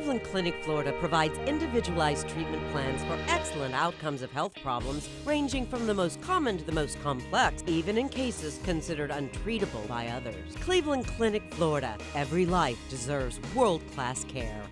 Cleveland Clinic, Florida provides individualized treatment plans for excellent outcomes of health problems ranging from the most common to the most complex, even in cases considered untreatable by others. Cleveland Clinic, Florida. Every life deserves world-class care.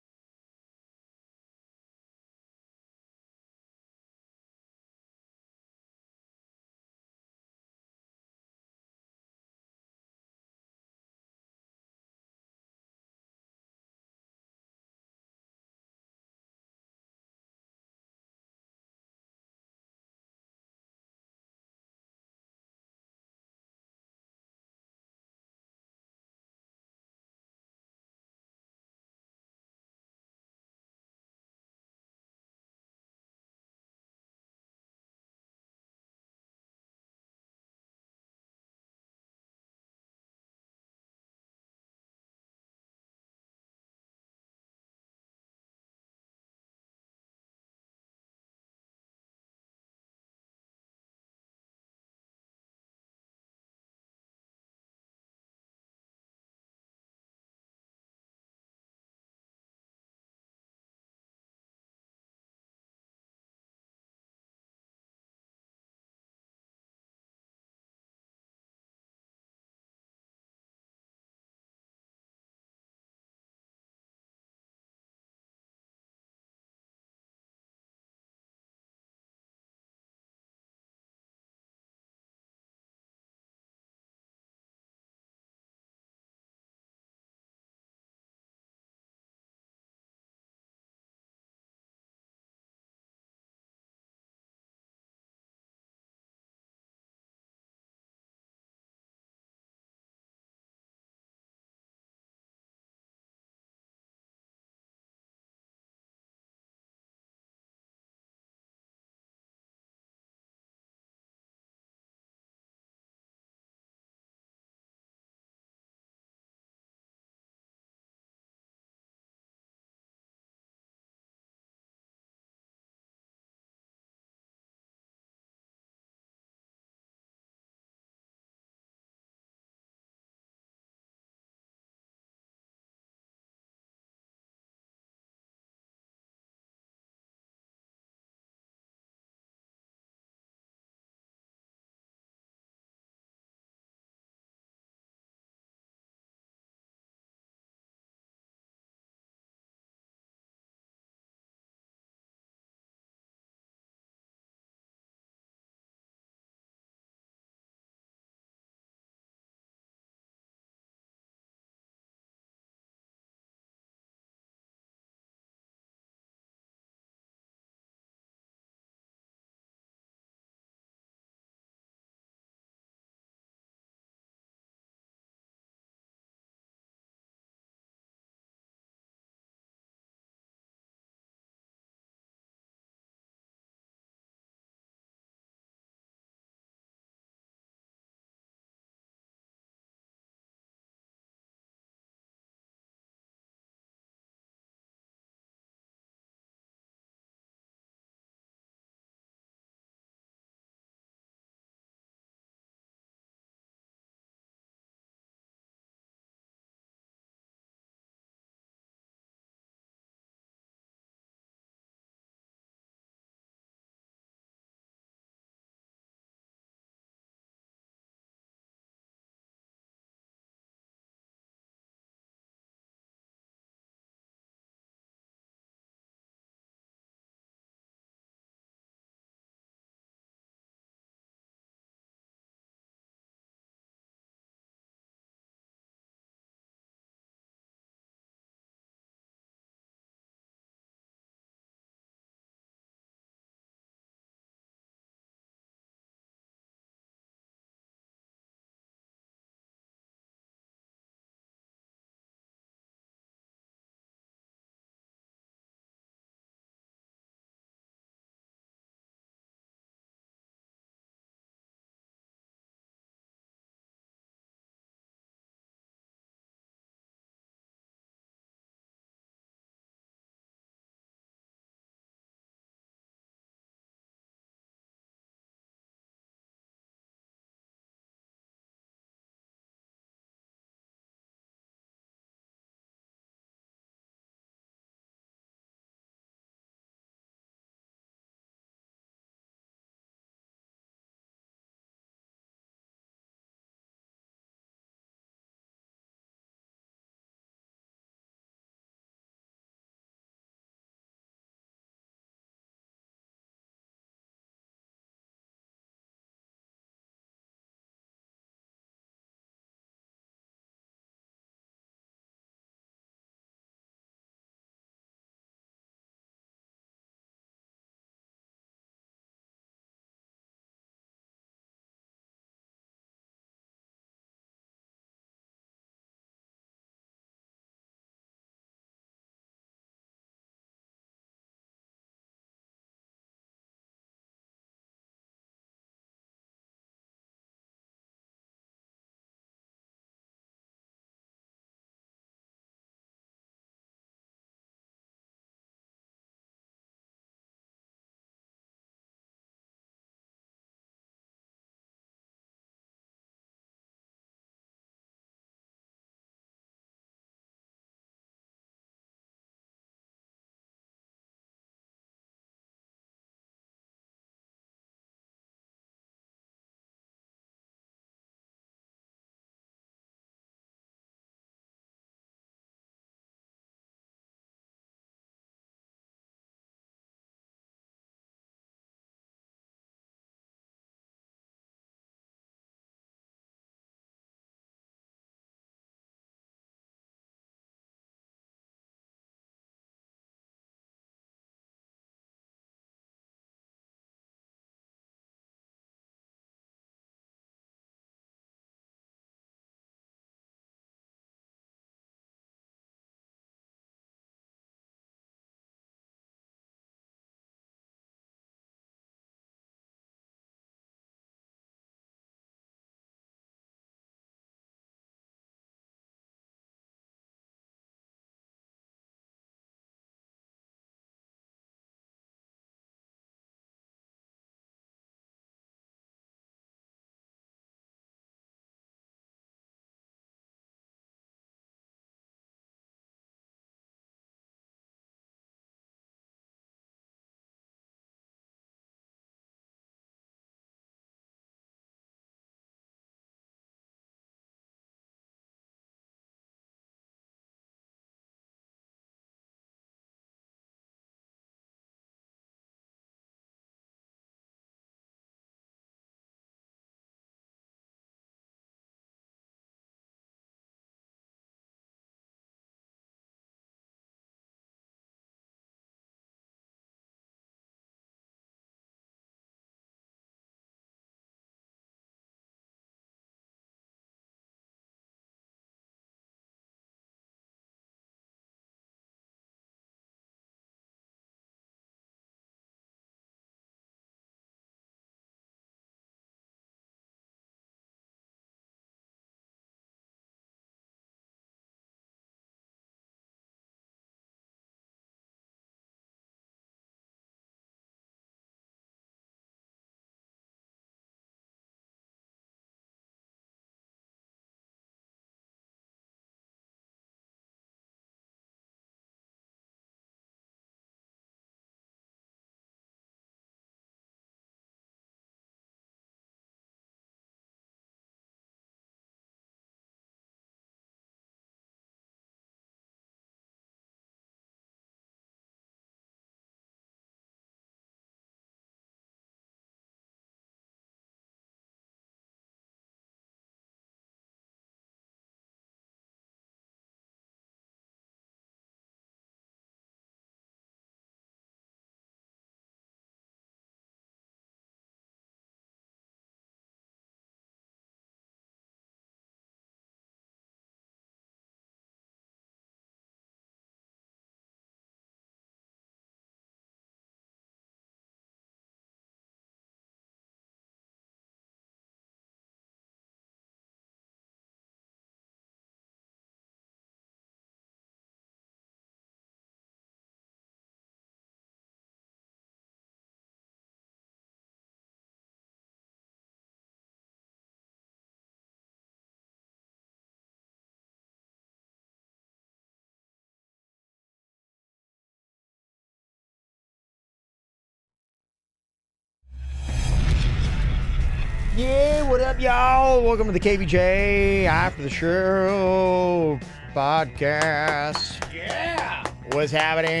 Yeah, what up, y'all? Welcome to the KVJ After the Show Podcast. Yeah. What's happening?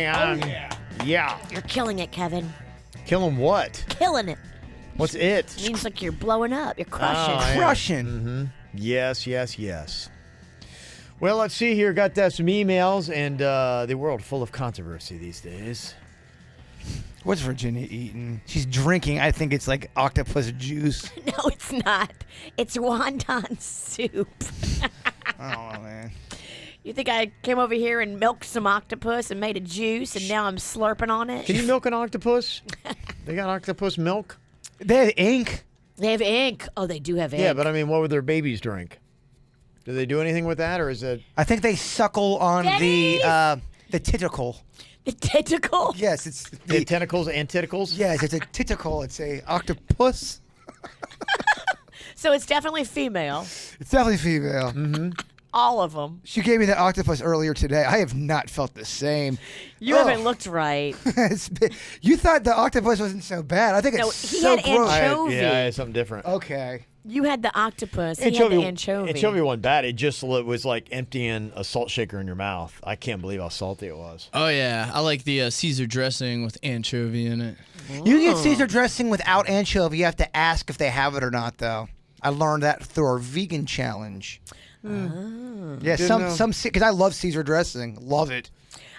Yeah. You're killing it, Kevin. Killing what? Killing it. What's it? It means like you're blowing up. You're crushing. Oh, yeah. Crushing. Mm-hmm. Yes. Well, let's see here. Got some emails and the world full of controversy these days. What's Virginia eating? She's drinking, I think it's like octopus juice. No, it's not. It's wonton soup. Oh, man. You think I came over here and milked some octopus and made a juice and now I'm slurping on it? Can you milk an octopus? They got octopus milk? They have ink. They have ink. Oh, they do have ink. Yeah, but I mean, what would their babies drink? Do they do anything with that, or is it? I think they suckle on the tentacle. The tentacle? Yes, it's The tentacles and tentacles? Yes, it's a tentacle. It's a octopus. So it's definitely female. It's definitely female. Mm-hmm. All of them. She gave me the octopus earlier today. I have not felt the same. You haven't looked right. You thought the octopus wasn't so bad. I think No, it's he so had gross. anchovy. I had something different. Okay. You had the octopus. He had the anchovy. Anchovy wasn't bad. It just was like emptying a salt shaker in your mouth. I can't believe how salty it was. Oh, yeah. I like the Caesar dressing with anchovy in it. You get Caesar dressing without anchovy. You have to ask if they have it or not, though. I learned that through our vegan challenge. Yeah, some because I love Caesar dressing. Love it.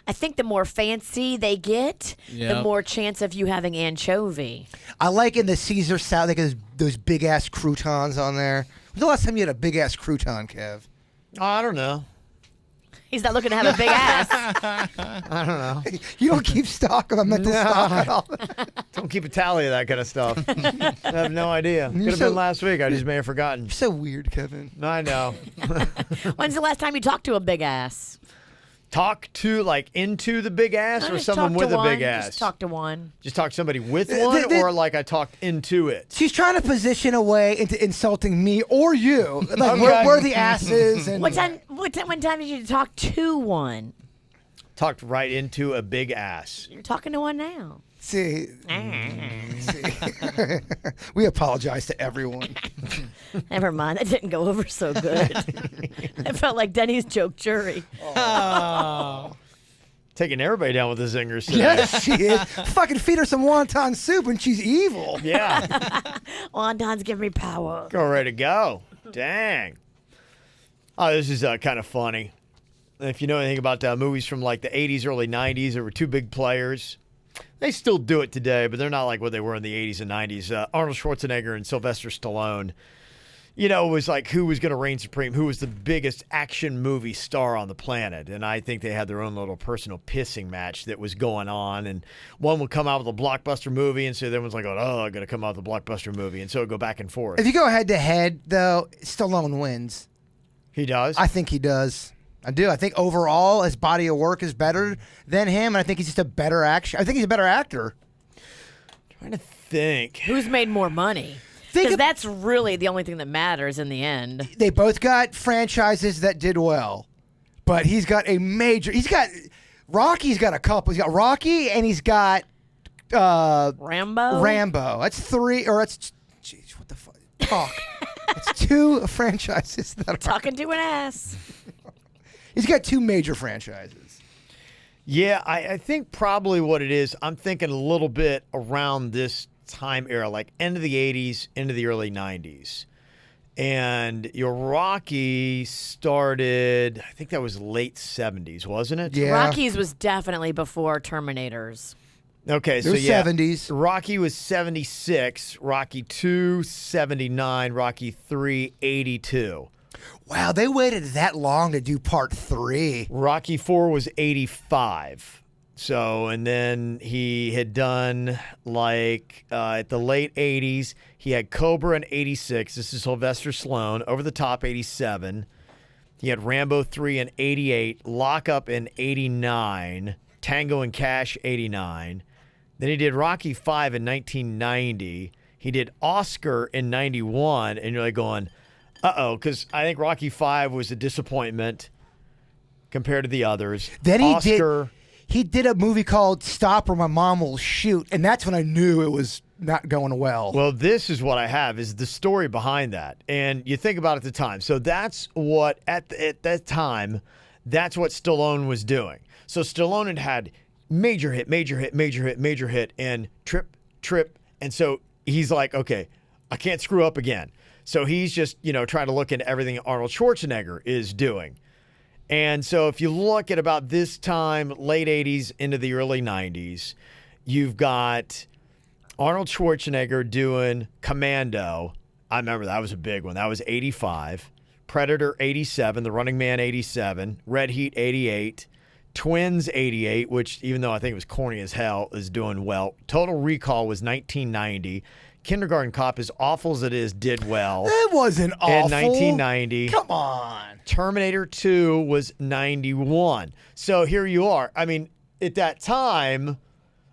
I think the more fancy they get, the Yep. more chance of you having anchovy. I like in the Caesar salad, they got those big ass croutons on there. When's the last time you had a big ass crouton, Kev? I don't know. He's not looking to have a big ass. I don't know. You don't keep stock of a mental stock at all. Don't keep a tally of that kind of stuff. I have no idea. Could have so- been last week. I just may have forgotten. You're so weird, Kevin. I know. When's the last time you talked to a big ass? Talk to, like, into the big ass or Just someone talk to with a one. big ass? Just talk to one. Just talk to somebody with one, or like I talked into it? She's trying to position a way into insulting me or you. Like Okay. where the ass is. And What time did you talk to one? Talked right into a big ass. You're talking to one now. See, we apologize to everyone. Never mind. That didn't go over so good. I felt like Denny's joke jury. Taking everybody down with the zingers today. Yes, she is. Fucking feed her some wonton soup and she's evil. Yeah. Wontons give me power. Go ready to go. Dang. Oh, this is kind of funny. If you know anything about movies from like the 80s, early 90s, there were two big players. They still do it today, but they're not like what they were in the 80s and 90s. Arnold Schwarzenegger and Sylvester Stallone. You know, it was like who was going to reign supreme, who was the biggest action movie star on the planet. And I think they had their own little personal pissing match that was going on. And one would come out with a blockbuster movie, and so everyone's like, oh, I'm going to come out with a blockbuster movie. And so it would go back and forth. If you go head to head, though, Stallone wins. He does? I think he does. I do. I think overall his body of work is better than him, and I think he's just a better action. I think he's a better actor. trying to think. Who's made more money? Because that's really the only thing that matters in the end. They both got franchises that did well, but he's got a major. Rocky's got a couple. He's got Rocky, and he's got Rambo. That's three, or that's. Jeez, what the fuck? Talk. It's two franchises that are. Talking to an ass. He's got two major franchises. Yeah, I think probably what it is, I'm thinking a little bit around this time era, like end of the 80s, into the early 90s. And your Rocky started, I think that was late 70s, wasn't it? Yeah. Rocky's was definitely before Terminators. Okay, so They're yeah. 70s. Rocky was 76, Rocky 2, 79, Rocky 3, 82. Wow, they waited that long to do part 3. Rocky 4 was 85. So, and then he had done like at the late 80s, he had Cobra in 86. This is Sylvester Stallone. Over the Top 87. He had Rambo 3 in 88, Lock Up in 89, Tango and Cash 89. Then he did Rocky 5 in 1990. He did Oscar in 91, and you're like going, uh-oh, because I think Rocky 5 was a disappointment compared to the others. Then Oscar, he did a movie called Stop or My Mom Will Shoot, and that's when I knew it was not going well. Well, this is what I have is the story behind that. And you think about it at the time. So that's what, at that time, that's what Stallone was doing. So Stallone had major hit, and trip. And so he's like, okay, I can't screw up again. So he's just, trying to look into everything Arnold Schwarzenegger is doing. And so if you look at about this time, late 80s into the early 90s, you've got Arnold Schwarzenegger doing Commando. I remember that was a big one. That was 85. Predator 87, The Running Man 87, Red Heat 88, Twins 88, which even though I think it was corny as hell, is doing well. Total Recall was 1990. Kindergarten Cop, as awful as it is, did well. It wasn't awful. In 1990. Come on. Terminator 2 was 91. So here you are. I mean, at that time,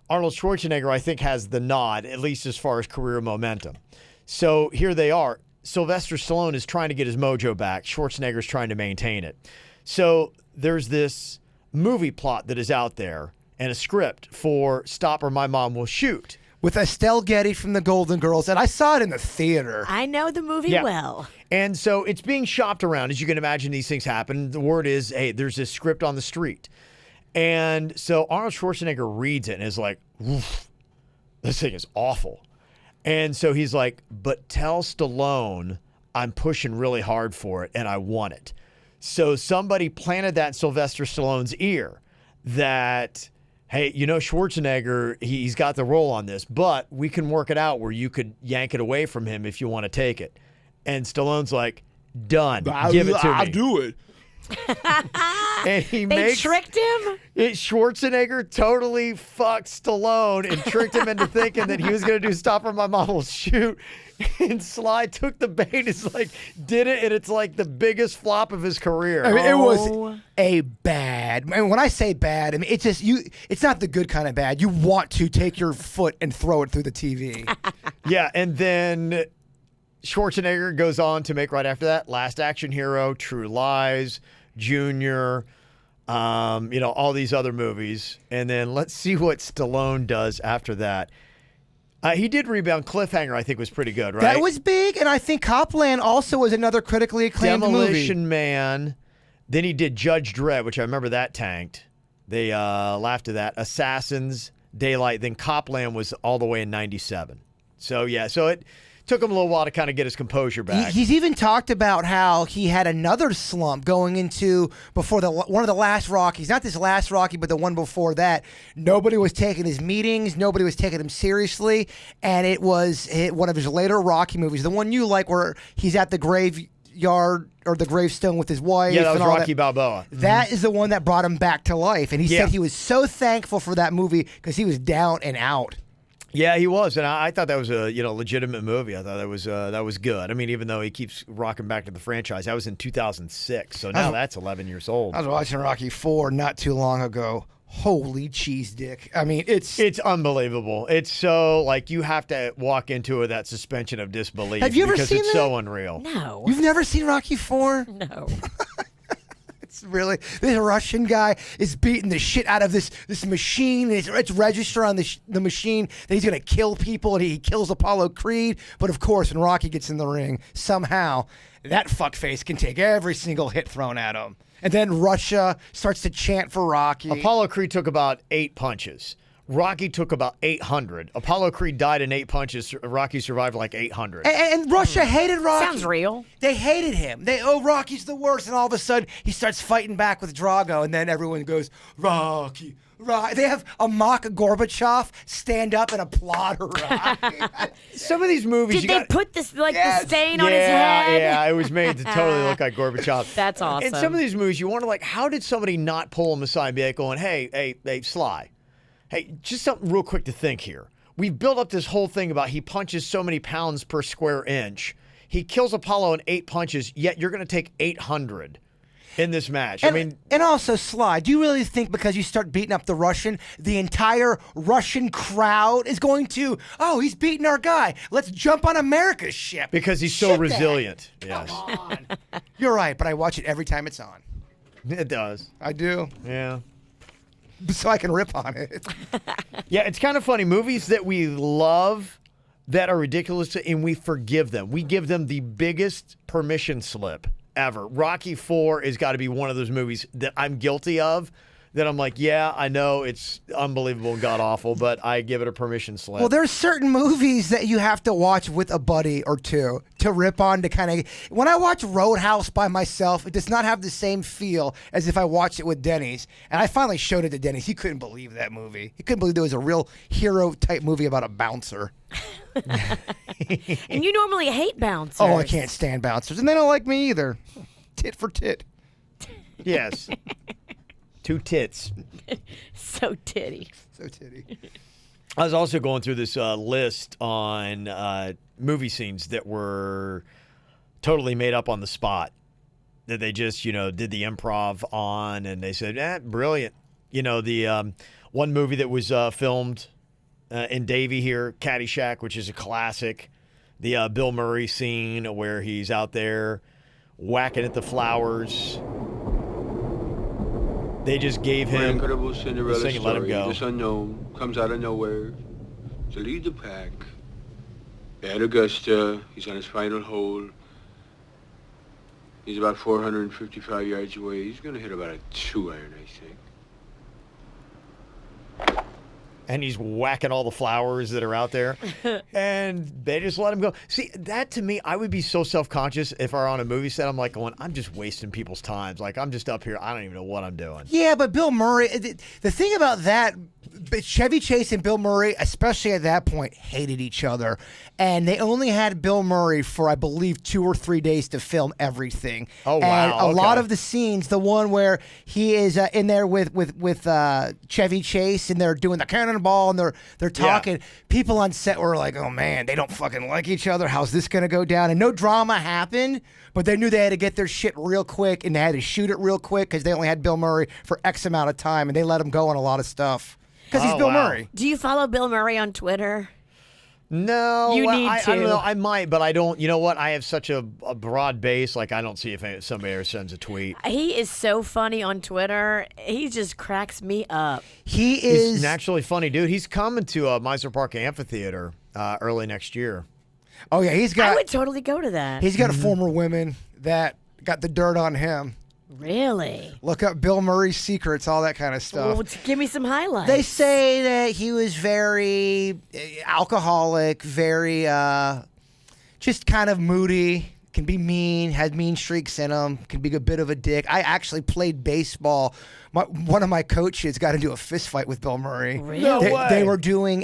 Arnold Schwarzenegger, I think, has the nod, at least as far as career momentum. So here they are. Sylvester Stallone is trying to get his mojo back. Schwarzenegger's trying to maintain it. So there's this movie plot that is out there and a script for Stop or My Mom Will Shoot. With Estelle Getty from the Golden Girls, and I saw it in the theater. I know the movie well. And so it's being shopped around. As you can imagine, these things happen. The word is, hey, there's this script on the street. And so Arnold Schwarzenegger reads it and is like, oof, this thing is awful. And so he's like, but tell Stallone I'm pushing really hard for it and I want it. So somebody planted that in Sylvester Stallone's ear that, hey, Schwarzenegger, he's got the role on this, but we can work it out where you could yank it away from him if you want to take it. And Stallone's like, done. Give it to me. I'll do it. And They tricked him? Schwarzenegger totally fucked Stallone and tricked him into thinking that he was going to do Stop or My Mom Will Shoot. And Sly took the bait, did it, and it's like the biggest flop of his career. I mean, it was a bad. I mean, when I say bad, I mean it's just it's not the good kind of bad. You want to take your foot and throw it through the TV. Yeah, and then Schwarzenegger goes on to make right after that Last Action Hero, True Lies, Junior, all these other movies. And then let's see what Stallone does after that. He did rebound. Cliffhanger, I think, was pretty good, right? That was big, and I think Copland also was another critically acclaimed Demolition movie. Man. Then he did Judge Dredd, which I remember that tanked. They laughed at that. Assassins, Daylight. Then Copland was all the way in 97. So, yeah. So it took him a little while to kind of get his composure back. He's even talked about how he had another slump going into before one of the last Rockies. Not this last Rocky, but the one before that. Nobody was taking his meetings. Nobody was taking him seriously. And it was one of his later Rocky movies, the one you like where he's at the graveyard or the gravestone with his wife. Yeah, that was and all Rocky Balboa. That is the one that brought him back to life. And he said he was so thankful for that movie because he was down and out. Yeah, he was, and I thought that was a legitimate movie. I thought that was good. I mean, even though he keeps rocking back to the franchise, that was in 2006, so now that's 11 years old. I was watching Rocky IV not too long ago. Holy cheese dick! I mean, it's unbelievable. It's so you have to walk into that suspension of disbelief. Have you ever because seen it's that? So unreal. No. You've never seen Rocky IV? No. Really, this Russian guy is beating the shit out of this machine. It's registered on the machine that he's going to kill people, and he kills Apollo Creed. But of course, when Rocky gets in the ring, somehow that fuckface can take every single hit thrown at him. And then Russia starts to chant for Rocky. Apollo Creed took about 8 punches. Rocky took about 800. Apollo Creed died in 8 punches. Rocky survived 800. And Russia hated Rocky. Sounds real. They hated him. Rocky's the worst. And all of a sudden, he starts fighting back with Drago. And then everyone goes, Rocky. They have a mock Gorbachev stand up and applaud Rocky. Some of these movies... Did they put this, the stain on his head? Yeah, it was made to totally look like Gorbachev. That's awesome. In some of these movies, you wonder, how did somebody not pull him aside and be going, hey, Sly, hey, just something real quick to think here. We've built up this whole thing about he punches so many pounds per square inch. He kills Apollo in 8 punches, yet you're going to take 800 in this match. And also, Sly, do you really think because you start beating up the Russian, the entire Russian crowd is going to, he's beating our guy. Let's jump on America's ship. Because he's so resilient. Yes. Come on. You're right, but I watch it every time it's on. It does. I do. Yeah. So I can rip on it. Yeah, it's kind of funny. Movies that we love that are ridiculous, and we forgive them. We give them the biggest permission slip ever. Rocky IV has got to be one of those movies that I'm guilty of, that I'm like, yeah, I know it's unbelievable and god-awful, but I give it a permission slip. Well, there's certain movies that you have to watch with a buddy or two to rip on, to kind of... When I watch Roadhouse by myself, it does not have the same feel as if I watched it with Denny's. And I finally showed it to Denny's. He couldn't believe that movie. He couldn't believe there was a real hero-type movie about a bouncer. And you normally hate bouncers. Oh, I can't stand bouncers. And they don't like me either. Tit for tit. Yes. 2 tits. So titty. So titty. I was also going through this list on movie scenes that were totally made up on the spot, that they just, did the improv on, and they said, brilliant. The one movie that was filmed in Davie here, Caddyshack, which is a classic, the Bill Murray scene where he's out there whacking at the flowers. They just gave For an him incredible Cinderella the singing, let him story. go. This unknown comes out of nowhere to lead the pack. At Augusta, he's on his final hole. He's about 455 yards away. He's going to hit about a 2-iron, I think. And he's whacking all the flowers that are out there. And they just let him go. See, that to me, I would be so self-conscious if I were on a movie set. I'm like going, I'm just wasting people's time. Like, I'm just up here. I don't even know what I'm doing. Yeah, but Bill Murray, the thing about that, Chevy Chase and Bill Murray, especially at that point, hated each other. And they only had Bill Murray for, I believe, 2 or 3 days to film everything. Oh, wow. And a lot Okay. of the scenes, the one where he is in there with Chevy Chase, and they're doing the cannonball, and they're talking, people on set were like, oh, man, they don't fucking like each other. How's this going to go down? And no drama happened, but they knew they had to get their shit real quick, and they had to shoot it real quick because they only had Bill Murray for X amount of time, and they let him go on a lot of stuff. Because he's Bill wow. Murray. Do you follow Bill Murray on Twitter? No. You well, need I to. don't know. I might, but I don't. You know what? I have such a broad base. Like, I don't see if somebody ever sends a tweet. He is so funny on Twitter. He just cracks me up. He's naturally funny, dude. He's coming to Miser Park Amphitheater early next year. Oh, yeah, I would totally go to that. he's got a former women that got the dirt on him. Really? Look up Bill Murray's secrets, all that kind of stuff. Well, give me some highlights. They say that he was very alcoholic, very just kind of moody, can be mean, had mean streaks in him, can be a bit of a dick. I actually played baseball. One of my coaches got into a fist fight with Bill Murray. Really? No way. They were doing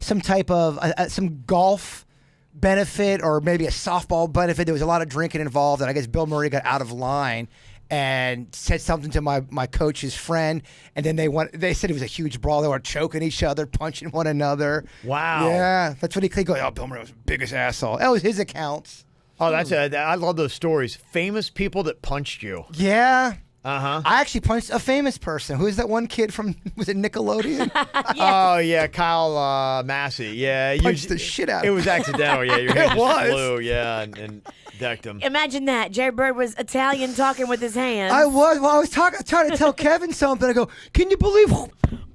some type of some golf benefit, or maybe a softball benefit. There was a lot of drinking involved, and I guess Bill Murray got out of line and said something to my coach's friend, and then they said it was a huge brawl. They were choking each other, punching one another. Wow. Yeah, that's what he could go, oh, Bill Murray was the biggest asshole. That was his accounts. Oh, I love those stories. Famous people that punched you. Yeah. Uh-huh. I actually punched a famous person. Who is that one kid from, was it Nickelodeon? Oh, yeah, Kyle Massey. Yeah. Punched the shit out of It him. was accidental, yeah. Your hand It was. just flew, yeah, and decked him. Imagine that. Jerry Bird was Italian talking with his hands. I was trying to tell Kevin something. I go, can you believe?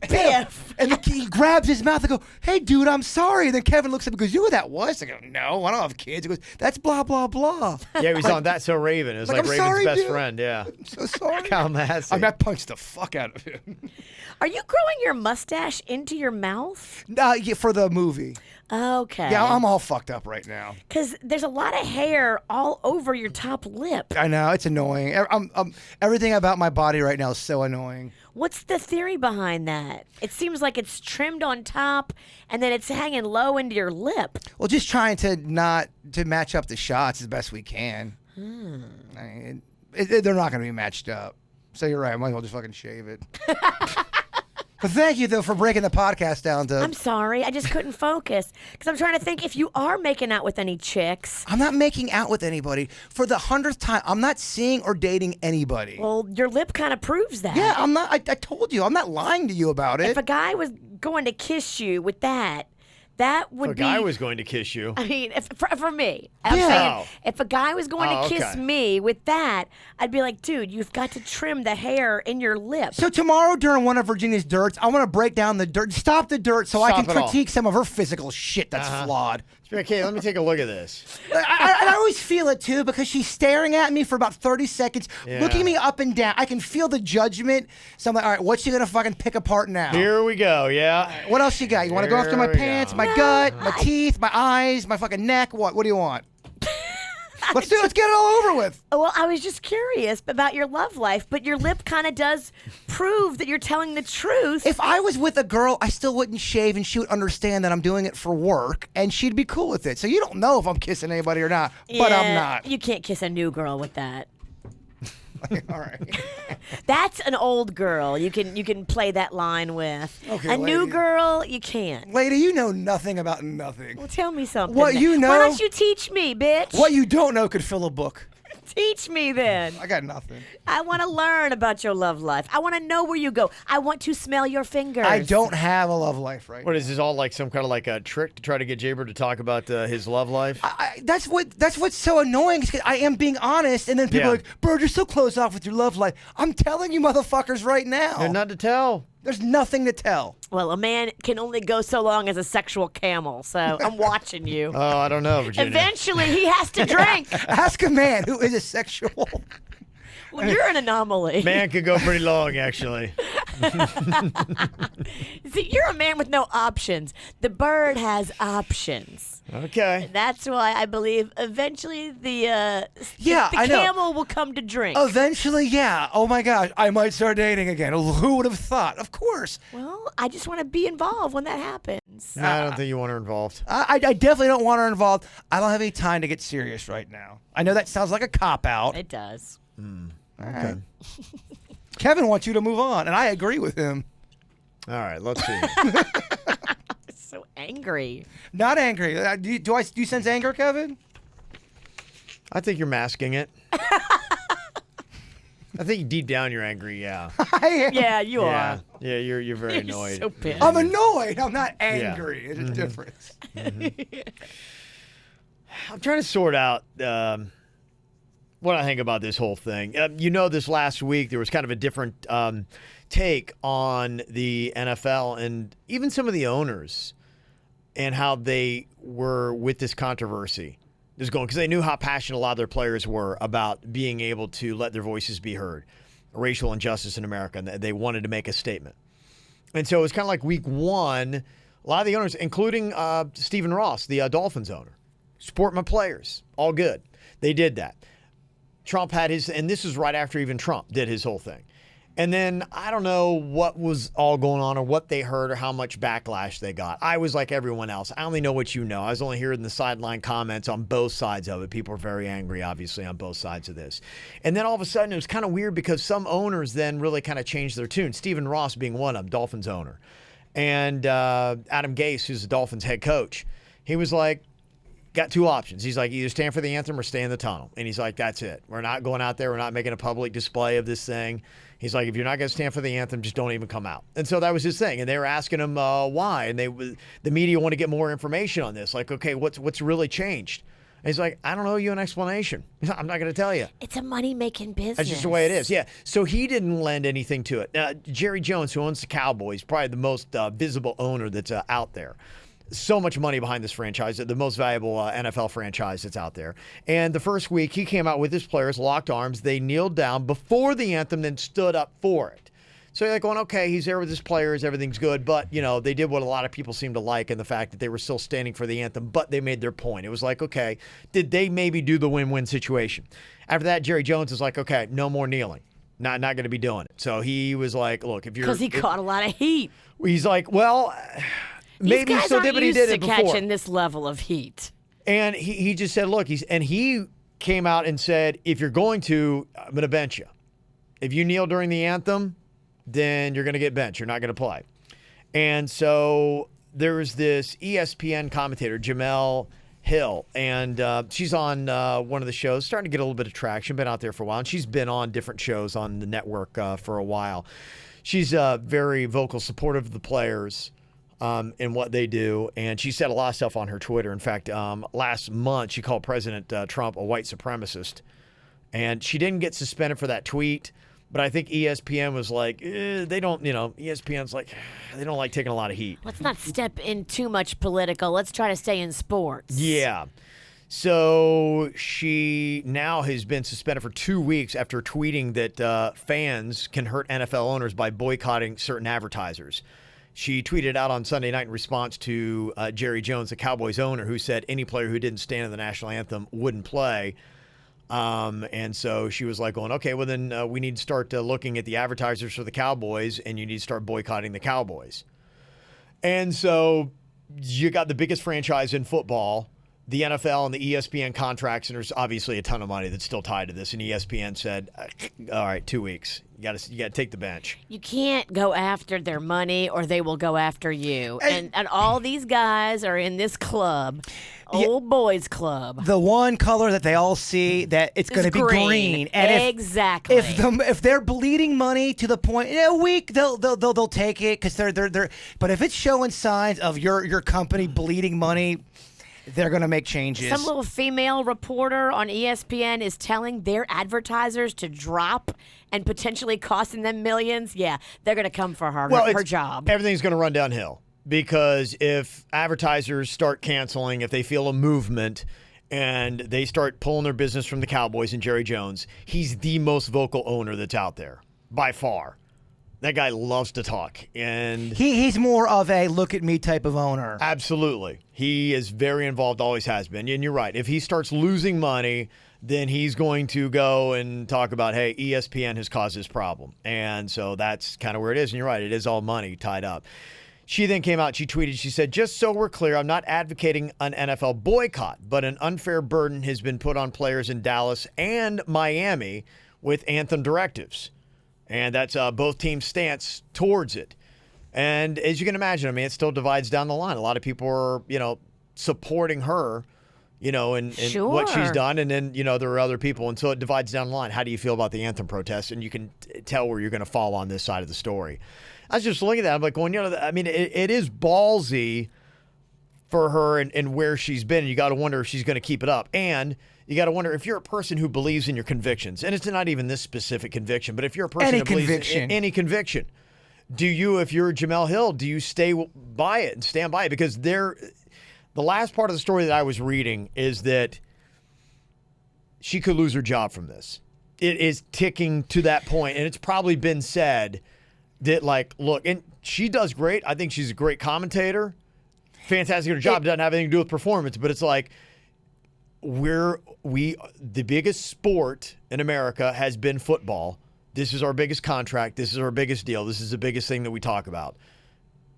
Biff. And he grabs his mouth and go, hey, dude, I'm sorry. And then Kevin looks at me and goes, you know who that was? I go, no, I don't have kids. He goes, that's blah, blah, blah. Yeah, he was on That's So Raven. It was Like, like I'm Raven's sorry, best dude. friend, yeah. I'm so sorry. Kyle Massey. I punched the fuck out of him. Are you growing your mustache into your mouth? Yeah, for the movie. Okay. Yeah, I'm all fucked up right now. Because there's a lot of hair all over your top lip. I know, it's annoying. Everything about my body right now is so annoying. What's the theory behind that? It seems like it's trimmed on top and then it's hanging low into your lip. Well, just trying to match up the shots as best we can. I mean, they're not going to be matched up. So you're right. I might as well just fucking shave it. But thank you, though, for breaking the podcast down to... I'm sorry. I just couldn't focus. Because I'm trying to think if you are making out with any chicks. I'm not making out with anybody. For the 100th time, I'm not seeing or dating anybody. Well, your lip kind of proves that. Yeah, I'm not. I told you. I'm not lying to you about it. If a guy was going to kiss you with that, That would If a be. guy was going to kiss you. I mean, for me, I'm Yeah. saying if a guy was going to kiss okay. me with that, I'd be like, dude, you've got to trim the hair in your lip. So tomorrow during one of Virginia's dirts, I want to break down the dirt, stop the dirt, so I Stop can it all. critique some of her physical shit that's flawed. Okay, let me take a look at this. I always feel it too because she's staring at me for about 30 seconds, Yeah. looking me up and down. I can feel the judgment. So I'm like, all right, what's she gonna fucking pick apart now? Here we go. Yeah. What else you got? You want to go after my Here we pants, go. my gut, my teeth, my eyes, my fucking neck? What? What do you want? Let's do it. Let's get it all over with. Well, I was just curious about your love life, but your lip kind of does prove that you're telling the truth. If I was with a girl, I still wouldn't shave, and she would understand that I'm doing it for work, and she'd be cool with it. So you don't know if I'm kissing anybody or not, but I'm Yeah, not. You can't kiss a new girl with that. All right. That's an old girl. You can play that line with. Okay, a new lady. girl, you can't. Lady, you know nothing about nothing. Well, tell me something. What then. you know- Why don't you teach me, bitch? What you don't know could fill a book. Teach me then. I got nothing. I want to learn about your love life. I want to know where you go. I want to smell your fingers. I don't have a love life right What is this all like? Some kind of like a trick to try to get Jaber to talk about his love life? That's what's so annoying. Is 'cause I am being honest, and then people Yeah. are like, "Bird, you're so closed off with your love life." I'm telling you, motherfuckers, right now. There's nothing to tell. There's nothing to tell. Well, a man can only go so long as a sexual camel, so I'm watching you. Oh, I don't know, Virginia. Eventually, he has to drink. Ask a man who is a sexual. Well, you're an anomaly. Man could go pretty long, actually. See, you're a man with no options. The bird has options. Okay. That's why I believe eventually the Yeah, the I know. camel will come to drink. Eventually, yeah. Oh my gosh, I might start dating again. Who would have thought? Of course. Well, I just want to be involved when that happens. No, I don't think you want her involved. I definitely don't want her involved. I don't have any time to get serious right now. I know that sounds like a cop out. It does. All right. Kevin wants you to move on, and I agree with him. All right, let's see. So angry. Not angry. Do you sense anger, Kevin? I think you're masking it. I think deep down you're angry, yeah. I am. Yeah, you Yeah, are. yeah, you're very You're annoyed. so pissed. I'm annoyed. I'm not angry. There's a difference. I'm trying to sort out what I think about this whole thing. This last week there was kind of a different take on the NFL and even some of the owners and how they were with this controversy. This going because they knew how passionate a lot of their players were about being able to let their voices be heard, racial injustice in America, and they wanted to make a statement. And so it was kind of like week one. A lot of the owners, including Stephen Ross, the Dolphins owner, support my players, all good. They did that. Trump had his, and this was right after even Trump did his whole thing. And then I don't know what was all going on or what they heard or how much backlash they got. I was like everyone else. I only know what you know. I was only hearing the sideline comments on both sides of it. People are very angry, obviously, on both sides of this. And then all of a sudden, it was kind of weird because some owners then really kind of changed their tune. Stephen Ross being one of them, Dolphins owner. And Adam Gase, who's the Dolphins head coach, he was like, got two options. He's like, either stand for the anthem or stay in the tunnel. And he's like, that's it. We're not going out there. We're not making a public display of this thing. He's like, if you're not going to stand for the anthem, just don't even come out. And so that was his thing. And they were asking him why. And the media want to get more information on this. Like, okay, what's really changed? And he's like, I don't owe you an explanation. I'm not going to tell you. It's a money-making business. That's just the way it is. Yeah. So he didn't lend anything to it. Jerry Jones, who owns the Cowboys, probably the most visible owner that's out there. So much money behind this franchise, the most valuable NFL franchise that's out there. And the first week, he came out with his players, locked arms. They kneeled down before the anthem, then stood up for it. So you're like going, okay, he's there with his players, everything's good. But, they did what a lot of people seem to like in the fact that they were still standing for the anthem, but they made their point. It was like, okay, did they maybe do the win-win situation? After that, Jerry Jones is like, okay, no more kneeling. Not going to be doing it. So he was like, look, if you're... Because he caught a lot of heat. He's like, well... Maybe These guys he still aren't did, but he used did to it before. catching this level of heat. And he just said, look, he came out and said, if you're going to, I'm going to bench you. If you kneel during the anthem, then you're going to get benched. You're not going to play. And so there was this ESPN commentator, Jamel Hill, and she's on one of the shows, starting to get a little bit of traction, been out there for a while, and she's been on different shows on the network for a while. She's very vocal, supportive of the players. in what they do. And she said a lot of stuff on her Twitter. In fact, last month she called President Trump a white supremacist. And she didn't get suspended for that tweet. But I think ESPN was like, they don't, ESPN's like, they don't like taking a lot of heat. Let's not step in too much political. Let's try to stay in sports. Yeah. So she now has been suspended for 2 weeks after tweeting that fans can hurt NFL owners by boycotting certain advertisers. She tweeted out on Sunday night in response to Jerry Jones, the Cowboys owner, who said any player who didn't stand in the national anthem wouldn't play. And so she was like going, okay, well then we need to start looking at the advertisers for the Cowboys, and you need to start boycotting the Cowboys. And so you got the biggest franchise in football, the NFL and the ESPN contracts, and there's obviously a ton of money that's still tied to this. And ESPN said, all right, 2 weeks. You got to take the bench. You can't go after their money or they will go after you. And all these guys are in this club, old boys club. The one color that they all see that it's going to be green. And exactly. If they're bleeding money to the point in a week, they'll take it because they're. But if it's showing signs of your company bleeding money, they're going to make changes. Some little female reporter on ESPN is telling their advertisers to drop and potentially costing them millions. Yeah, they're going to come for her job. Everything's going to run downhill because if advertisers start canceling, if they feel a movement and they start pulling their business from the Cowboys and Jerry Jones, he's the most vocal owner that's out there by far. That guy loves to talk, and he's more of a look at me type of owner. Absolutely. He is very involved, always has been. And you're right. If he starts losing money, then he's going to go and talk about, hey, ESPN has caused this problem. And so that's kind of where it is. And you're right. It is all money tied up. She then came out, she tweeted, she said, just so we're clear, I'm not advocating an NFL boycott, but an unfair burden has been put on players in Dallas and Miami with anthem directives. And that's both teams' stance towards it. And as you can imagine, I mean, it still divides down the line. A lot of people are, supporting her, in Sure. what she's done. And then, there are other people. And so it divides down the line. How do you feel about the anthem protests? And you can tell where you're going to fall on this side of the story. I was just looking at that. I'm like going, it is ballsy for her and where she's been. And you got to wonder if she's going to keep it up. And you got to wonder if you're a person who believes in your convictions, and it's not even this specific conviction, but if you're a person who believes in any conviction, do you, if you're Jamel Hill, do you stay by it and stand by it? Because the last part of the story that I was reading is that she could lose her job from this. It is ticking to that point, and it's probably been said that, look, and she does great. I think she's a great commentator. Fantastic at her job. It doesn't have anything to do with performance, but it's like, the biggest sport in America has been football. This is our biggest contract. This is our biggest deal. This is the biggest thing that we talk about.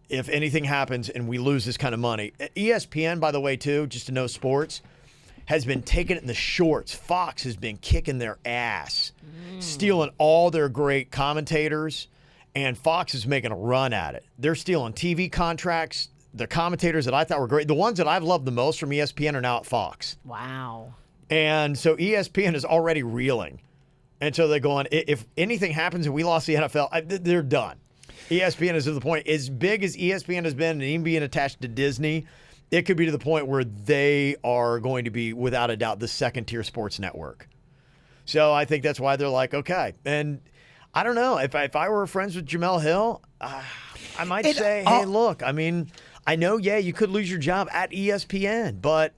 If anything happens and we lose this kind of money, ESPN, by the way, too, just to know sports, has been taking it in the shorts. Fox has been kicking their ass, stealing all their great commentators, and Fox is making a run at it. They're stealing TV contracts. The commentators that I thought were great, the ones that I've loved the most from ESPN are now at Fox. Wow. And so ESPN is already reeling. And so they're going, if anything happens and we lost the NFL, they're done. ESPN is to the point, as big as ESPN has been and even being attached to Disney, it could be to the point where they are going to be, without a doubt, the second-tier sports network. So I think that's why they're like, okay. And I don't know. If I were friends with Jamel Hill, I might say, hey, look, I mean, I know, you could lose your job at ESPN, but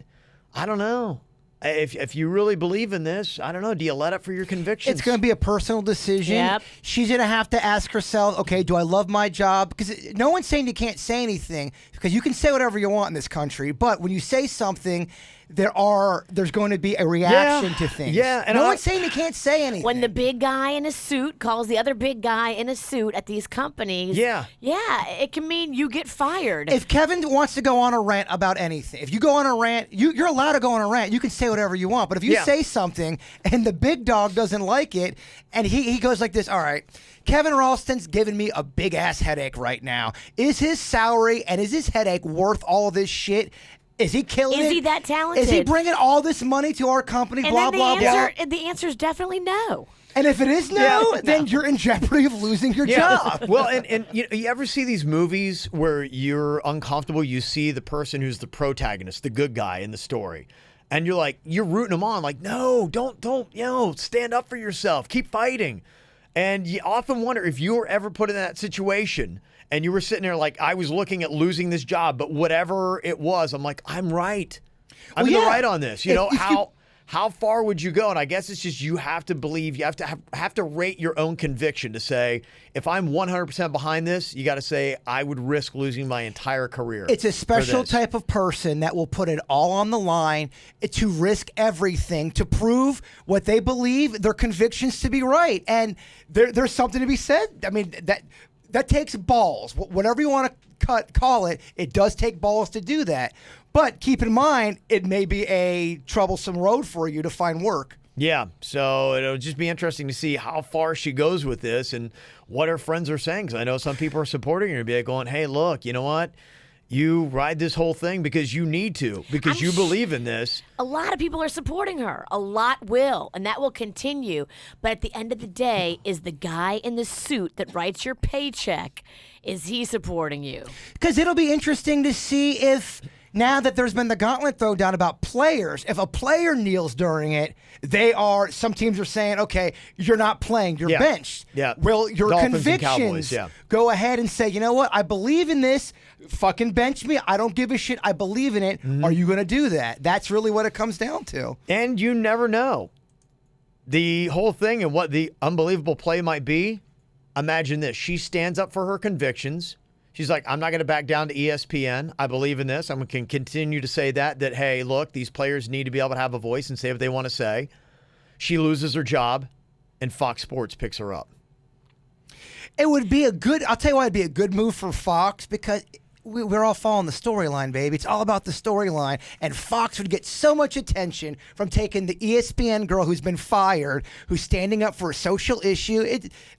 I don't know. If you really believe in this, I don't know, do you let up for your convictions? It's going to be a personal decision. Yep. She's going to have to ask herself, okay, do I love my job? Because no one's saying you can't say anything, because you can say whatever you want in this country, but when you say something, there's going to be a reaction to things. Yeah, and no one's saying you can't say anything. When the big guy in a suit calls the other big guy in a suit at these companies, it can mean you get fired. If Kevin wants to go on a rant about anything, if you go on a rant, you're allowed to go on a rant. You can say whatever you want. But if you say something and the big dog doesn't like it, and he goes like this, all right, Kevin Ralston's giving me a big-ass headache right now. Is his salary and is his headache worth all of this shit? Is he killing it? Is he that talented? Is he bringing all this money to our company? And blah, then blah, blah. the answer is definitely no. And if it is no, then you're in jeopardy of losing your job. Well, and you ever see these movies where you're uncomfortable? You see the person who's the protagonist, the good guy in the story, and you're rooting them on. Like, no, don't, stand up for yourself. Keep fighting. And you often wonder if you were ever put in that situation and you were sitting there like, I was looking at losing this job, but whatever it was, I'm like, I'm right. I'm in the right on this. How far would you go? And I guess it's just you have to believe, you have to rate your own conviction to say, if I'm 100% behind this, you got to say, I would risk losing my entire career. It's a special type of person that will put it all on the line to risk everything to prove what they believe, their convictions to be right. And there's something to be said. I mean, that takes balls. Whatever you want to call it, it does take balls to do that. But keep in mind, it may be a troublesome road for you to find work. Yeah, so it'll just be interesting to see how far she goes with this and what her friends are saying. Because I know some people are supporting her and be going, hey, look, you know what? You ride this whole thing because you need to, because you believe in this. A lot of people are supporting her. A lot will, and that will continue. But at the end of the day, is the guy in the suit that writes your paycheck, is he supporting you? Because it'll be interesting to see if, now that there's been the gauntlet thrown down about players, if a player kneels during it, some teams are saying, okay, you're not playing, you're benched. Yeah. Will your Dolphins and convictions Cowboys, go ahead and say, you know what, I believe in this, fucking bench me, I don't give a shit, I believe in it. Are you going to do that? That's really what it comes down to. And you never know. The whole thing and what the unbelievable play might be, imagine this. She stands up for her convictions. She's like, I'm not going to back down to ESPN. I believe in this. I'm going to continue to say that, hey, look, these players need to be able to have a voice and say what they want to say. She loses her job, and Fox Sports picks her up. It would be I'll tell you why it'd be a good move for Fox, because we're all following the storyline, baby. It's all about the storyline. And Fox would get so much attention from taking the ESPN girl who's been fired, who's standing up for a social issue.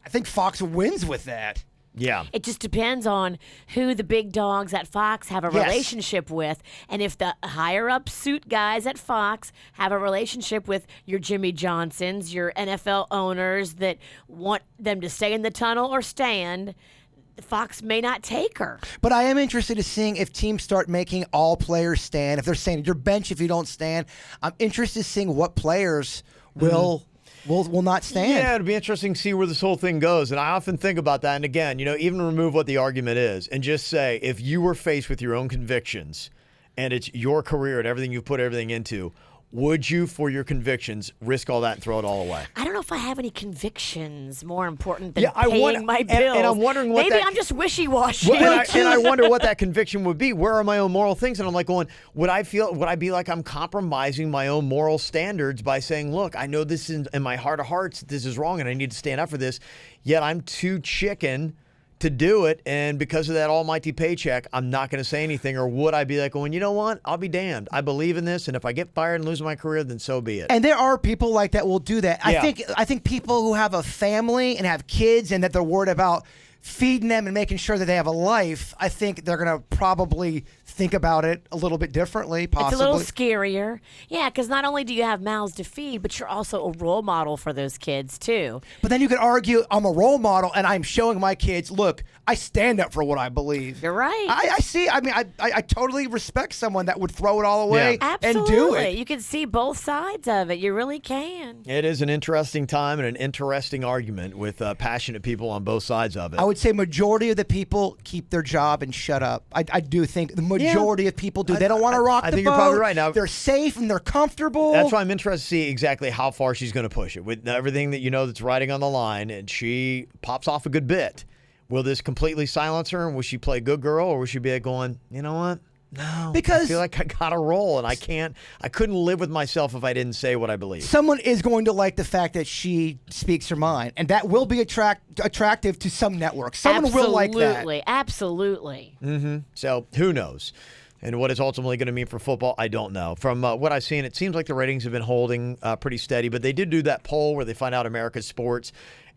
I think Fox wins with that. Yeah. It just depends on who the big dogs at Fox have a relationship with. And if the higher up suit guys at Fox have a relationship with your Jimmy Johnsons, your NFL owners that want them to stay in the tunnel or stand, Fox may not take her. But I am interested in seeing if teams start making all players stand. If they're saying you're bench if you don't stand, I'm interested in seeing what players will not stand. Yeah, it'll be interesting to see where this whole thing goes. And I often think about that. And again, even remove what the argument is and just say, if you were faced with your own convictions and it's your career and everything you put everything into, would you, for your convictions, risk all that and throw it all away? I don't know if I have any convictions more important than paying my bills. And I'm wondering what maybe I'm just wishy-washy. Well, and I wonder what that conviction would be. Where are my own moral things? And I'm like going, would I be like I'm compromising my own moral standards by saying, look, I know this in my heart of hearts, this is wrong and I need to stand up for this, yet I'm too chicken to do it, and because of that almighty paycheck, I'm not going to say anything? Or would I be like going, you know what? I'll be damned. I believe in this, and if I get fired and lose my career, then so be it. And there are people like that will do that. Yeah. I think people who have a family and have kids and that they're worried about feeding them and making sure that they have a life, I think they're going to probably think about it a little bit differently, possibly. It's a little scarier. Yeah, because not only do you have mouths to feed, but you're also a role model for those kids, too. But then you could argue, I'm a role model, and I'm showing my kids, look, I stand up for what I believe. You're right. I see. I mean, I totally respect someone that would throw it all away and do it. You can see both sides of it. You really can. It is an interesting time and an interesting argument with passionate people on both sides of it. I would say majority of the people keep their job and shut up. I do think the majority of people do. They don't want to rock the boat. I think you're probably right. Now, they're safe and they're comfortable. That's why I'm interested to see exactly how far she's going to push it. With everything that that's riding on the line, and she pops off a good bit, will this completely silence her, and will she play good girl, or will she be going, you know what? No, because I feel like I got a roll, and I couldn't live with myself if I didn't say what I believe. Someone is going to like the fact that she speaks her mind, and that will be attractive to some networks. Someone will like that. Absolutely. Mm-hmm. So who knows? And what it's ultimately going to mean for football, I don't know. From what I've seen, it seems like the ratings have been holding pretty steady, but they did do that poll where they find out America's sports.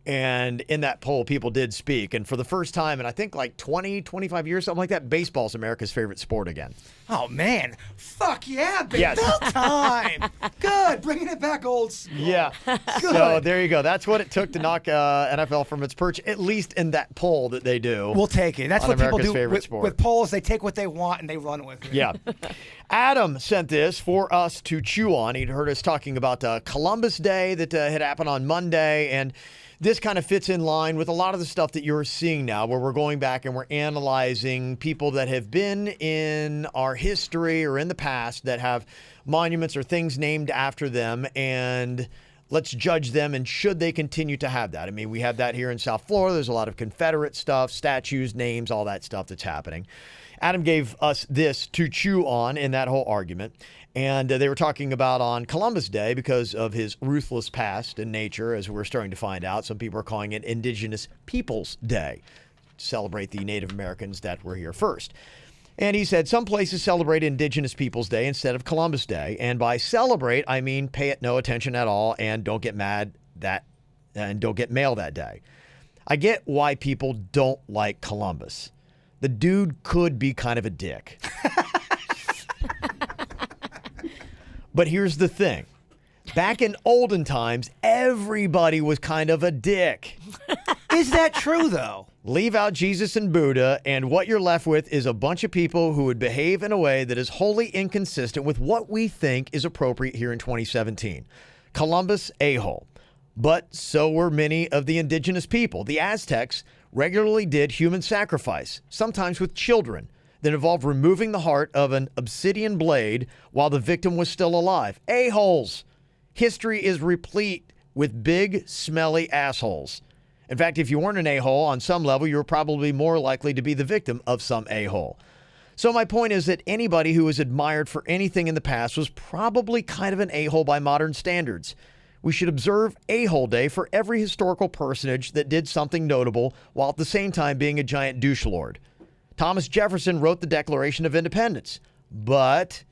And in that poll, people did speak. And for the first time in, I think, like 20, 25 years, something like that, baseball's America's favorite sport again. Oh, man. Fuck yeah, baby. Yes. About time. Good. Bringing it back old school. Yeah. Good. So there you go. That's what it took to knock NFL from its perch, at least in that poll that they do. We'll take it. That's on what people America's do favorite with, sport. with polls. They take what they want and they run with it. Yeah. Adam sent this for us to chew on. He'd heard us talking about Columbus Day that had happened on Monday, and this kind of fits in line with a lot of the stuff that you're seeing now, where we're going back and we're analyzing people that have been in our history or in the past that have monuments or things named after them, and let's judge them, and should they continue to have that? I mean, we have that here in South Florida. There's a lot of Confederate stuff, statues, names, all that stuff that's happening. Adam gave us this to chew on in that whole argument. And they were talking about on Columbus Day, because of his ruthless past and nature, as we're starting to find out, some people are calling it Indigenous Peoples Day, to celebrate the Native Americans that were here first. And he said some places celebrate Indigenous Peoples Day instead of Columbus Day. And by celebrate, I mean pay it no attention at all and don't get mad and don't get mail that day. I get why people don't like Columbus. The dude could be kind of a dick. But here's the thing. Back in olden times, everybody was kind of a dick. Is that true, though? Leave out Jesus and Buddha, and what you're left with is a bunch of people who would behave in a way that is wholly inconsistent with what we think is appropriate here in 2017. Columbus, a-hole. But so were many of the indigenous people. The Aztecs regularly did human sacrifice, sometimes with children, that involved removing the heart of an obsidian blade while the victim was still alive. A-holes. History is replete with big, smelly assholes. In fact, if you weren't an a-hole, on some level, you were probably more likely to be the victim of some a-hole. So my point is that anybody who was admired for anything in the past was probably kind of an a-hole by modern standards. We should observe A-hole Day for every historical personage that did something notable while at the same time being a giant douche lord. Thomas Jefferson wrote the Declaration of Independence, but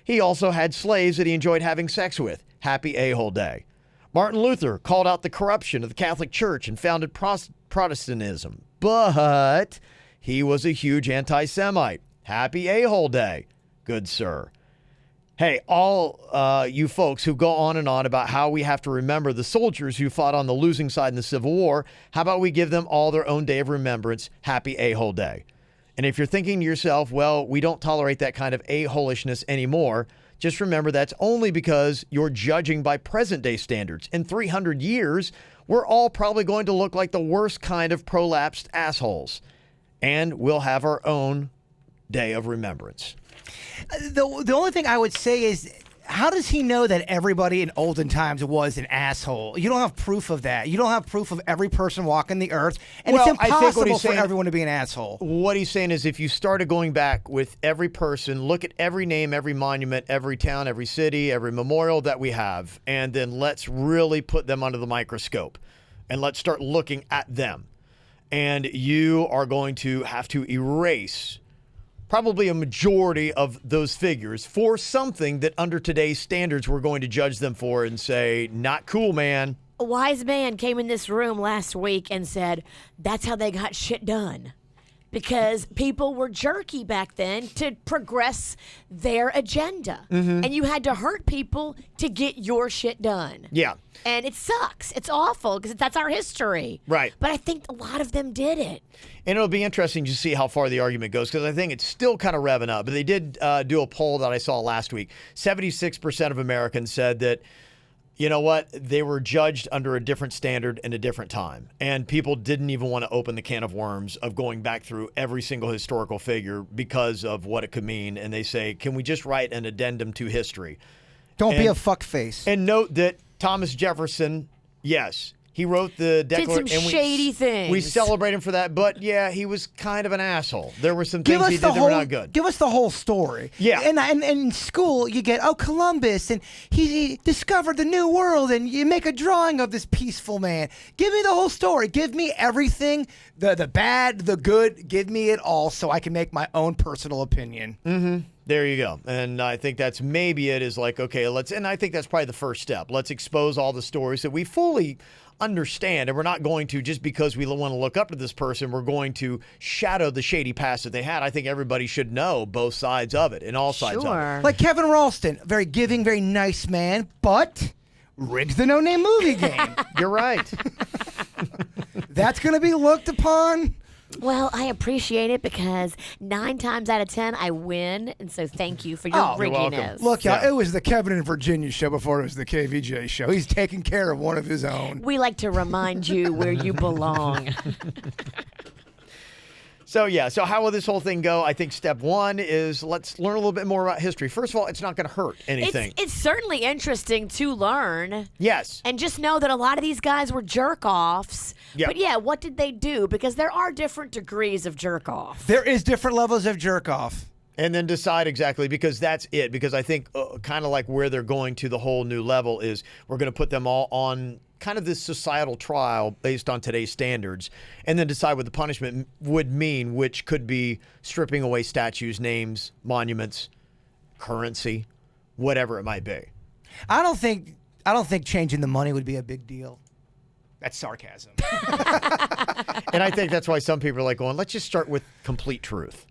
he also had slaves that he enjoyed having sex with. Happy A-hole Day. Martin Luther called out the corruption of the Catholic Church and founded Protestantism, but he was a huge anti-Semite. Happy A-hole Day, good sir. Hey, all you folks who go on and on about how we have to remember the soldiers who fought on the losing side in the Civil War, how about we give them all their own day of remembrance? Happy A-hole Day. And if you're thinking to yourself, well, we don't tolerate that kind of a-holishness anymore, just remember that's only because you're judging by present-day standards. In 300 years, we're all probably going to look like the worst kind of prolapsed assholes. And we'll have our own day of remembrance. The only thing I would say is, how does he know that everybody in olden times was an asshole? You don't have proof of that. You don't have proof of every person walking the earth. And Well, it's I think what impossible he's for saying- everyone to be an asshole. What he's saying is if you started going back with every person, look at every name, every monument, every town, every city, every memorial that we have, and then let's really put them under the microscope and let's start looking at them. And you are going to have to erase probably a majority of those figures for something that under today's standards we're going to judge them for and say, not cool, man. A wise man came in this room last week and said that's how they got shit done. Because people were jerky back then to progress their agenda. Mm-hmm. And you had to hurt people to get your shit done. Yeah. And it sucks. It's awful because that's our history. Right. But I think a lot of them did it. And it'll be interesting to see how far the argument goes because I think it's still kind of revving up. But they did do a poll that I saw last week. 76% of Americans said that, you know what, they were judged under a different standard in a different time. And people didn't even want to open the can of worms of going back through every single historical figure because of what it could mean. And they say, can we just write an addendum to history? Don't be a fuckface. And note that Thomas Jefferson, yes, he wrote the Declaration. Did some shady things. We celebrate him for that, but yeah, he was kind of an asshole. There were some things he did that were not good. Give us the whole story. Yeah. And in school, you get, Columbus, and he discovered the new world, and you make a drawing of this peaceful man. Give me the whole story. Give me everything, the bad, the good. Give me it all so I can make my own personal opinion. Mm-hmm. There you go. And I think that's maybe it is like, okay, and I think that's probably the first step. Let's expose all the stories that we fully understand. And we're not going to, just because we want to look up to this person, we're going to shadow the shady past that they had. I think everybody should know both sides of it and all sides of it. Like Kevin Ralston, very giving, very nice man, but rigged the no-name movie game. You're right. That's going to be looked upon. Well, I appreciate it because 9 times out of 10 I win, and so thank you for your you're welcome. rigginess. Look, y'all, it was the Kevin in Virginia show before it was the KVJ show. He's taking care of one of his own. We like to remind you where you belong. So how will this whole thing go? I think step one is let's learn a little bit more about history. First of all, it's not going to hurt anything. It's certainly interesting to learn. Yes. And just know that a lot of these guys were jerk-offs. Yep. But yeah, what did they do? Because there are different degrees of jerk-off. There is different levels of jerk-off. And then decide exactly, because that's it. Because I think kind of like where they're going to the whole new level is we're going to put them all on kind of this societal trial based on today's standards, and then decide what the punishment would mean, which could be stripping away statues, names, monuments, currency, whatever it might be. I don't think changing the money would be a big deal. That's sarcasm. And I think that's why some people are like going, let's just start with complete truth.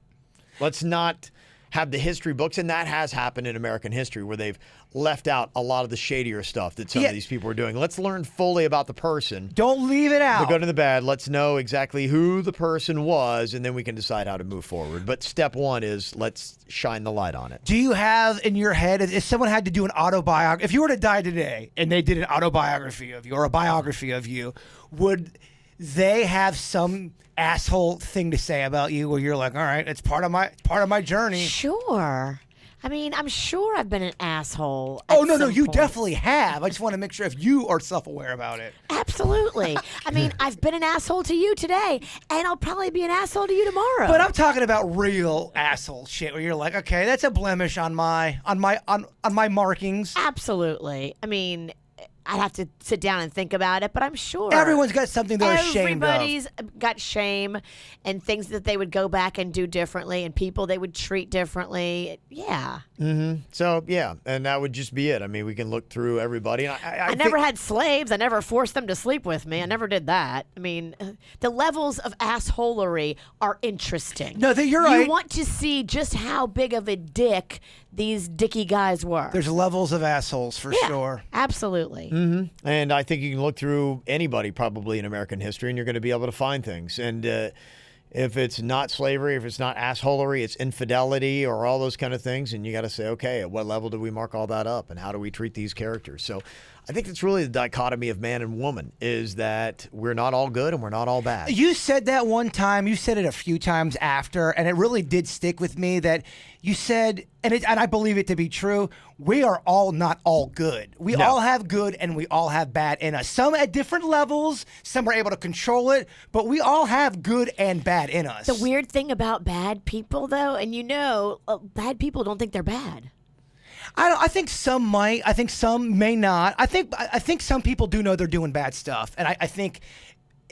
Let's not have the history books, and that has happened in American history where they've left out a lot of the shadier stuff that some of these people are doing. Let's learn fully about the person. Don't leave it out. The good and the bad. Let's know exactly who the person was, and then we can decide how to move forward. But step one is let's shine the light on it. Do you have in your head, if someone had to do an autobiography, if you were to die today and they did an autobiography of you or a biography of you, would they have some asshole thing to say about you where you're like, all right, it's part of my journey? Sure. I mean, I'm sure I've been an asshole. Oh, no, some you point. definitely have. I just want to make sure if you are self-aware about it. Absolutely. I mean, I've been an asshole to you today, and I'll probably be an asshole to you tomorrow. But I'm talking about real asshole shit where you're like, okay, that's a blemish on my markings. Absolutely. I mean, I'd have to sit down and think about it, but I'm sure Everyone's got something they're ashamed of. everybody's got shame and things that they would go back and do differently and people they would treat differently. Yeah. Mm-hmm. So, yeah, and that would just be it. I mean, we can look through everybody. I never had slaves. I never forced them to sleep with me. I never did that. I mean, the levels of assholery are interesting. No, you're right. You want to see just how big of a dick these dicky guys were. There's levels of assholes for sure. Absolutely. Mm-hmm. And I think you can look through anybody probably in American history, and you're going to be able to find things. And if it's not slavery, if it's not assholery, it's infidelity or all those kind of things. And you got to say, okay, at what level do we mark all that up, and how do we treat these characters? So I think it's really the dichotomy of man and woman is that we're not all good and we're not all bad. You said that one time. You said it a few times after, and it really did stick with me that you said, and I believe it to be true, we are all not all good. We all have good and we all have bad in us. Some at different levels, some are able to control it, but we all have good and bad in us. The weird thing about bad people, though, and bad people don't think they're bad. I think some might. I think some may not. I think some people do know they're doing bad stuff, and I think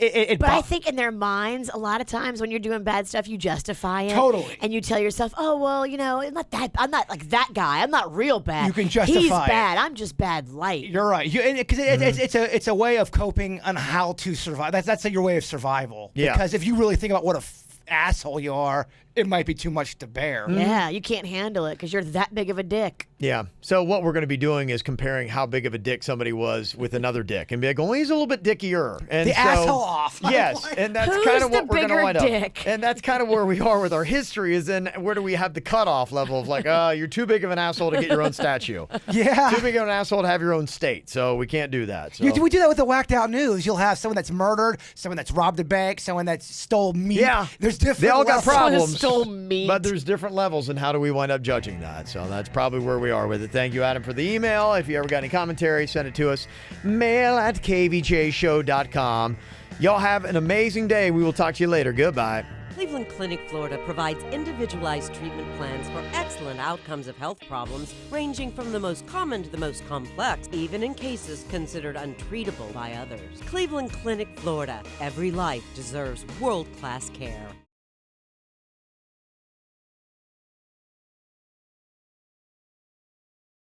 But I think in their minds, a lot of times when you're doing bad stuff, you justify it. Totally. And you tell yourself, oh, well, I'm not like that guy. I'm not real bad. You can justify He's it. bad. I'm just bad light. You're right. Because it's a way of coping on how to survive. That's your way of survival. Yeah. Because if you really think about what a asshole you are, it might be too much to bear. Yeah, you can't handle it because you're that big of a dick. Yeah. So what we're going to be doing is comparing how big of a dick somebody was with another dick and be like, well, he's a little bit dickier. And the asshole off. Yes. And that's Who's kind of the what we're going to bigger wind dick? up. And that's kind of where we are with our history is then where do we have the cutoff level of like, you're too big of an asshole to get your own statue. Yeah. Too big of an asshole to have your own state. So we can't do that. So. We do that with the whacked out news. You'll have someone that's murdered, someone that's robbed a bank, someone that stole meat. Yeah. There's different They all got levels. problems. Stole meat. But there's different levels, and how do we wind up judging that? So that's probably where we are with it. Thank you, Adam, for the email. If you ever got any commentary, send it to us. mail@kvjshow.com. Y'all have an amazing day. We will talk to you later. Goodbye. Cleveland Clinic, Florida provides individualized treatment plans for excellent outcomes of health problems ranging from the most common to the most complex, even in cases considered untreatable by others. Cleveland Clinic, Florida. Every life deserves world-class care.